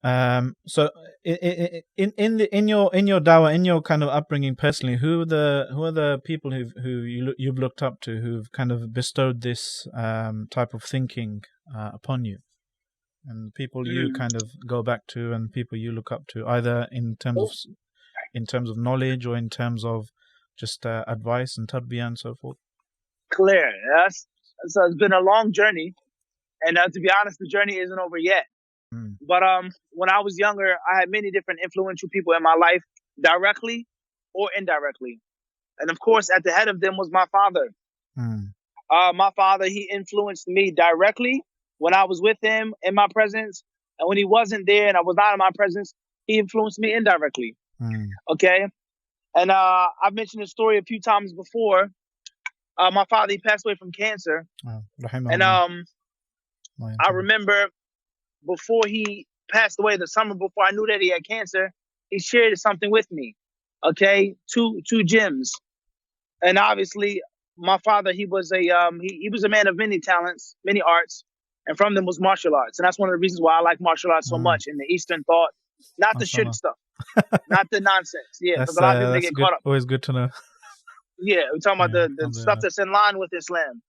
So in your dawah, in your kind of upbringing personally, who are the people you've looked up to, who've kind of bestowed this type of thinking upon you, and people you kind of go back to, and people you look up to, either in terms of knowledge or in terms of just advice and tarbiyah and so forth? Clear. So it's been a long journey, and to be honest, the journey isn't over yet. But when I was younger, I had many different influential people in my life, directly or indirectly. And of course, at the head of them was my father. My father, he influenced me directly when I was with him in my presence. And when he wasn't there and I was not in my presence, he influenced me indirectly. Okay? And I've mentioned this story a few times before. My father, he passed away from cancer. And I remember before he passed away, the summer before I knew that he had cancer, he shared something with me. Okay? Two gems. And obviously, my father, he was a man of many talents, many arts, and from them was martial arts. And that's one of the reasons why I like martial arts so much, in the Eastern thought, not the shirk stuff, not the nonsense. Yeah, because a lot of people get caught up. Always good to know. Yeah, we're talking about the stuff that's in line with Islam.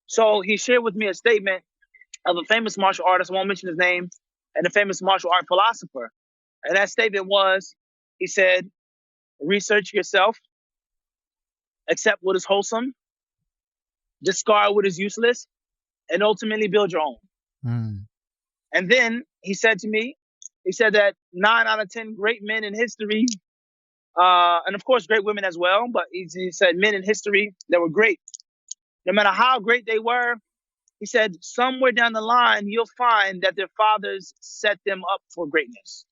So he shared with me a statement of a famous martial artist, I won't mention his name, and a famous martial art philosopher. And that statement was, he said, research yourself, accept what is wholesome, discard what is useless, and ultimately build your own. And then he said to me, he said that 9 out of 10 great men in history, and of course great women as well, but he said men in history that were great, no matter how great they were, he said somewhere down the line, you'll find that their fathers set them up for greatness,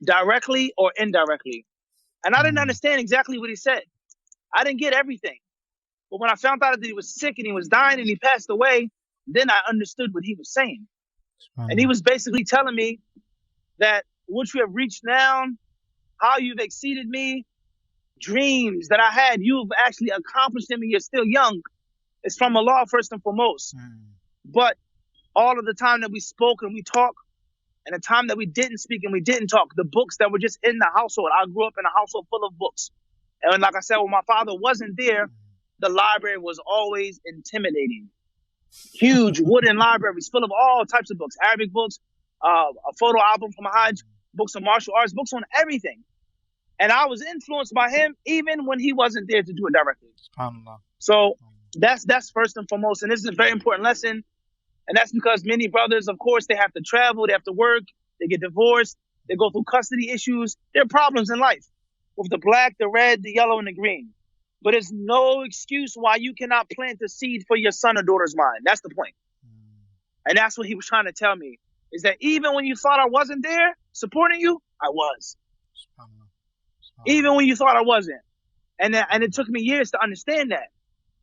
directly or indirectly. And I didn't understand exactly what he said. I didn't get everything. But when I found out that he was sick and he was dying and he passed away, then I understood what he was saying. And he was basically telling me that what you have reached now, how you've exceeded me, dreams that I had, you've actually accomplished them and you're still young. It's from Allah first and foremost. But all of the time that we spoke and we talked, and the time that we didn't speak and we didn't talk, the books that were just in the household. I grew up in a household full of books. And like I said, when my father wasn't there, the library was always intimidating. Huge wooden libraries full of all types of books, Arabic books, a photo album from a Hajj, books on martial arts, books on everything. And I was influenced by him even when he wasn't there to do it directly. So that's first and foremost. And this is a very important lesson. And that's because many brothers, of course, they have to travel, they have to work, they get divorced, they go through custody issues. There are problems in life with the black, the red, the yellow, and the green. But there's no excuse why you cannot plant the seed for your son or daughter's mind. That's the point. And that's what he was trying to tell me, is that even when you thought I wasn't there supporting you, I was. Even when you thought I wasn't. And it took me years to understand that.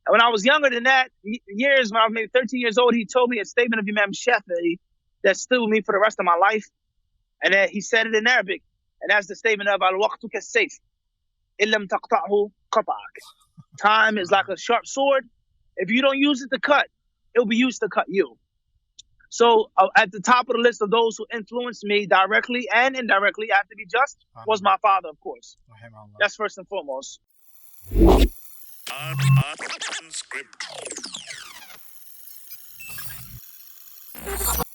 And when I was younger than that, years, when I was maybe 13 years old, he told me a statement of Imam Shafi'i that stood with me for the rest of my life. And he said it in Arabic. And that's the statement of Al-Waqtu Kas-Sayf. Illam taqta'hu qata'ak. Time is like a sharp sword. If you don't use it to cut, it'll be used to cut you. So at the top of the list of those who influenced me directly and indirectly, I have to be just, was my father, of course. That's first and foremost. Unscripted.